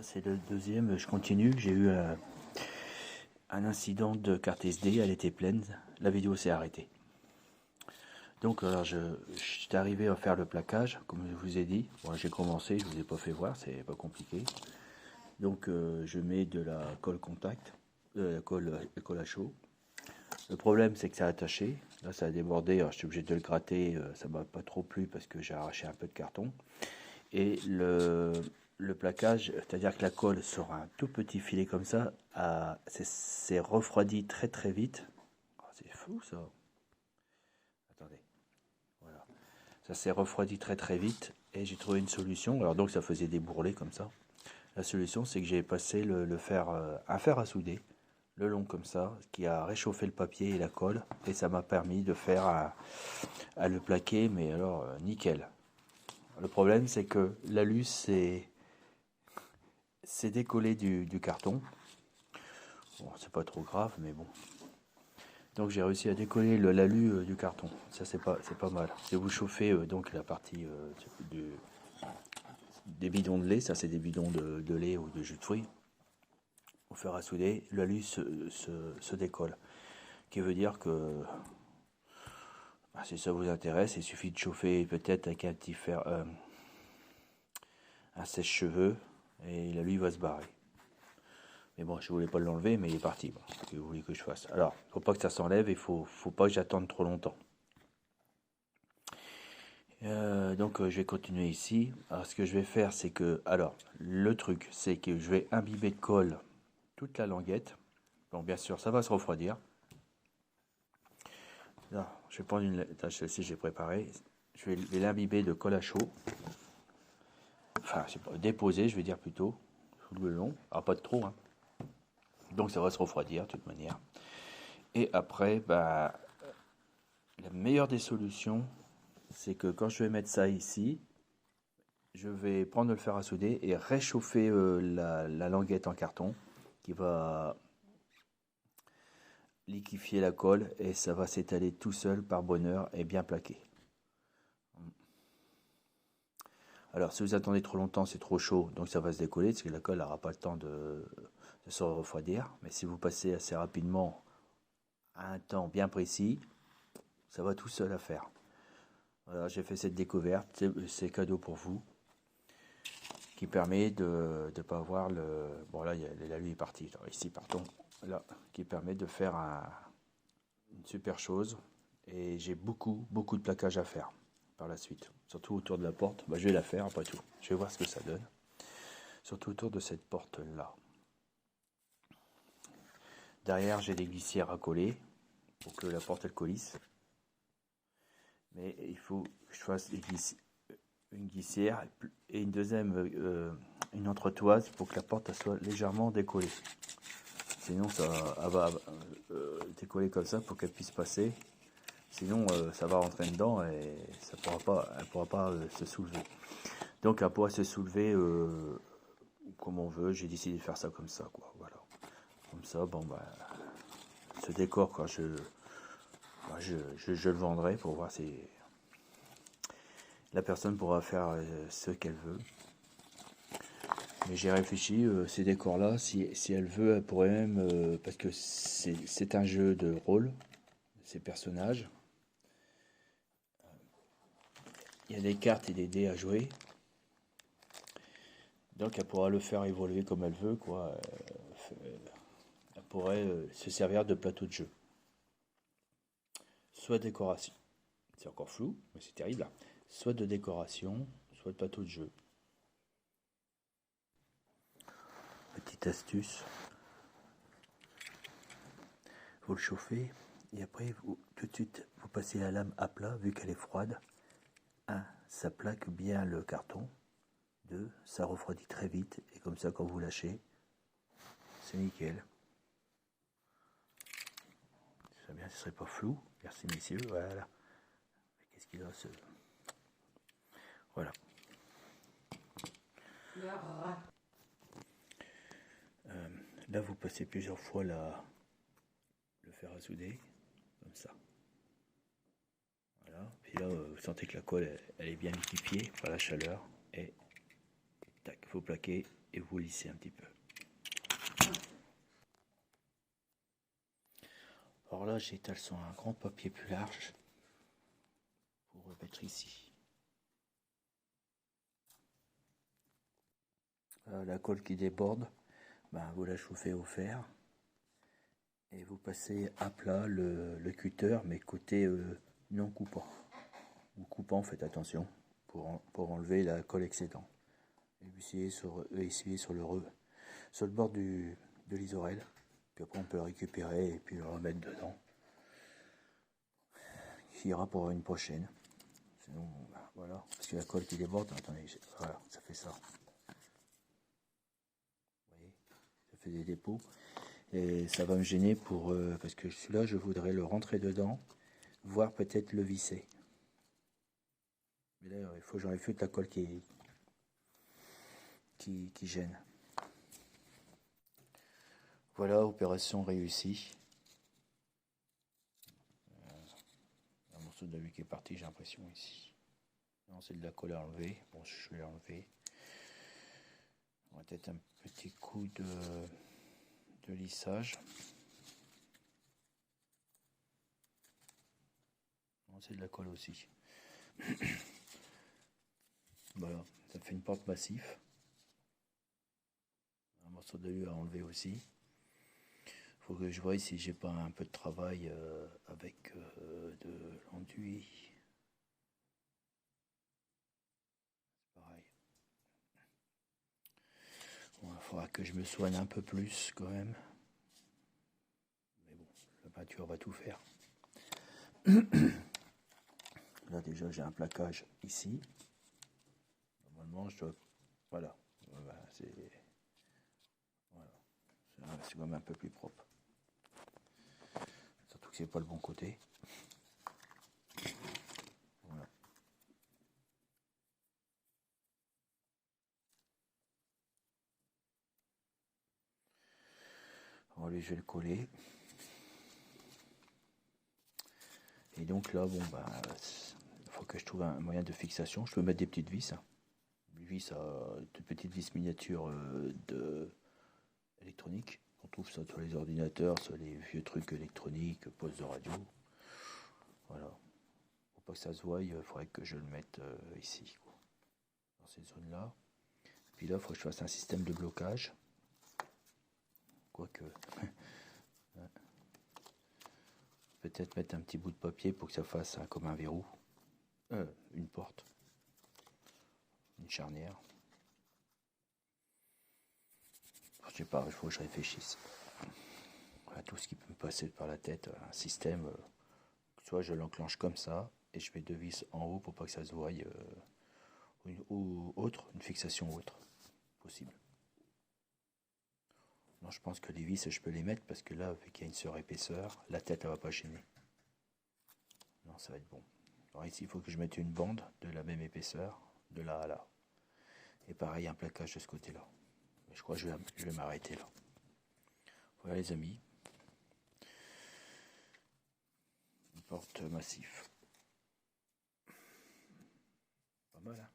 Là, c'est le deuxième, je continue. J'ai eu un incident de carte SD, elle était pleine, la vidéo s'est arrêtée. Donc alors j'étais arrivé à faire le plaquage, comme je vous ai dit. Bon, j'ai commencé, je vous ai pas fait voir, c'est pas compliqué. Donc je mets de la colle contact, la colle à chaud. Le problème c'est que ça a attaché, là ça a débordé, alors je suis obligé de le gratter, ça m'a pas trop plu parce que j'ai arraché un peu de carton. Et le plaquage, c'est-à-dire que la colle sur un tout petit filet comme ça, c'est refroidi très très vite. Oh, c'est fou ça. Attendez, voilà. Ça s'est refroidi très très vite et j'ai trouvé une solution. Alors donc ça faisait des bourrelets comme ça. La solution c'est que j'ai passé un fer à souder, le long comme ça, qui a réchauffé le papier et la colle et ça m'a permis de faire à le plaquer, mais alors nickel. Le problème c'est que l'alu c'est décollé du carton. Bon, c'est pas trop grave, mais bon. Donc j'ai réussi à décoller l'alu du carton. Ça c'est pas mal. Si vous chauffez donc la partie des bidons de lait, ça c'est des bidons de lait ou de jus de fruits, au fer à souder, l'alu se décolle. Ce qui veut dire que si ça vous intéresse, il suffit de chauffer peut-être avec un petit fer, un sèche-cheveux, et l'alu va se barrer. Mais bon, je voulais pas l'enlever, mais il est parti. Bon, qu'est-ce que vous voulez que je fasse? Alors, il ne faut pas que ça s'enlève, il faut pas que j'attende trop longtemps. Donc, je vais continuer ici. Alors, ce que je vais faire, c'est que... Alors, le truc, c'est que je vais imbiber de colle toute la languette. Bon, bien sûr, ça va se refroidir. Là, je vais prendre une... Celle-ci, j'ai préparé. Je vais l'imbiber de colle à chaud. Enfin, c'est pas déposer, je vais dire plutôt. Tout le long. Alors, pas de trop, hein. Donc ça va se refroidir de toute manière. Et après, bah, la meilleure des solutions, c'est que quand je vais mettre ça ici, je vais prendre le fer à souder et réchauffer la languette en carton qui va liquéfier la colle et ça va s'étaler tout seul par bonheur et bien plaqué. Alors si vous attendez trop longtemps, c'est trop chaud, donc ça va se décoller parce que la colle n'aura pas le temps de se refroidir. Mais si vous passez assez rapidement à un temps bien précis, ça va tout seul à faire. Voilà, j'ai fait cette découverte, c'est cadeau pour vous, qui permet de ne pas avoir le... Bon là, l'alu est parti, alors, ici partons, là, qui permet de faire une super chose. Et j'ai beaucoup de plaquage à faire par la suite, surtout autour de la porte. Bah, je vais la faire après tout, je vais voir ce que ça donne, surtout autour de cette porte là. Derrière, j'ai des glissières à coller pour que la porte elle coulisse. Mais il faut que je fasse une glissière et une deuxième, une entretoise pour que la porte elle soit légèrement décollée. Sinon, ça va décoller comme ça pour qu'elle puisse passer. Sinon, ça va rentrer dedans et elle pourra pas se soulever. Donc, elle pourra se soulever comme on veut. J'ai décidé de faire ça comme ça, quoi. Voilà. Comme ça, bon, bah, ce décor, quand je le vendrai pour voir si la personne pourra faire ce qu'elle veut. Mais j'ai réfléchi, ces décors-là, si elle veut, elle pourrait même, parce que c'est un jeu de rôle, ces personnages. Il y a des cartes et des dés à jouer. Donc elle pourra le faire évoluer comme elle veut, quoi. Elle pourrait se servir de plateau de jeu. Soit décoration. C'est encore flou, mais c'est terrible. Soit de décoration, soit de plateau de jeu. Petite astuce. Vous le chauffez et après tout de suite vous passez la lame à plat vu qu'elle est froide. 1. Ça plaque bien le carton. 2. Ça refroidit très vite et comme ça quand vous lâchez, c'est nickel. Ça bien, ce serait pas flou. Merci messieurs. Voilà. Qu'est-ce qu'il a ce... Voilà. Là vous passez plusieurs fois le fer à souder comme ça. Voilà. Puis là vous sentez que la colle elle est bien liquéfiée par la chaleur et tac, faut plaquer et vous lissez un petit peu. Alors là, j'étale sur un grand papier plus large pour remettre ici. La colle qui déborde, ben, vous la chauffez au fer et vous passez à plat le cutter, mais côté non coupant. Ou coupant, faites attention pour enlever la colle excédent. Et essuyez sur le bord de l'isorel. Puis après on peut le récupérer et puis le remettre dedans. Il ira pour une prochaine. Sinon, voilà. Parce que la colle qui déborde, attendez, voilà, ça fait ça. Vous voyez, ça fait des dépôts. Et ça va me gêner parce que celui-là, je voudrais le rentrer dedans, voire peut-être le visser. Mais là, il faut que j'enlève toute la colle qui gêne. Voilà, opération réussie. Un morceau de la qui est parti, j'ai l'impression ici. Non, c'est de la colle à enlever. Bon, je vais l'enlever. On va peut-être un petit coup de lissage. Non, c'est de la colle aussi. Voilà, ça fait une porte massif. Un morceau de U à enlever aussi. Faut que je voie si j'ai pas un peu de travail avec de l'enduit. C'est pareil. Bon, il faudra que je me soigne un peu plus quand même. Mais bon, la peinture va tout faire. Là déjà j'ai un plaquage ici. Normalement je dois... Voilà. C'est quand même un peu plus propre. Surtout que c'est pas le bon côté. Voilà. Alors lui je vais le coller. Et donc là, bon bah, il faut que je trouve un moyen de fixation. Je peux mettre des petites vis. Des vis de petites vis miniatures électroniques. On trouve ça sur les ordinateurs, sur les vieux trucs électroniques, postes de radio. Voilà. Pour pas que ça se voie, il faudrait que je le mette ici, quoi. Dans ces zones-là. Puis là, il faut que je fasse un système de blocage. Quoique. Peut-être mettre un petit bout de papier pour que ça fasse comme un verrou. Une porte. Une charnière. Je sais pas, il faut que je réfléchisse à tout ce qui peut me passer par la tête. Un système, soit je l'enclenche comme ça et je mets deux vis en haut pour pas que ça se voie, ou autre, une fixation autre possible. Non, je pense que les vis je peux les mettre parce que là, vu qu'il y a une surépaisseur, la tête elle va pas gêner. Non, ça va être bon. Alors ici, il faut que je mette une bande de la même épaisseur, de là à là. Et pareil, un plaquage de ce côté-là. Mais je crois que je vais m'arrêter là. Voilà les amis. Une porte massif. Pas mal, hein?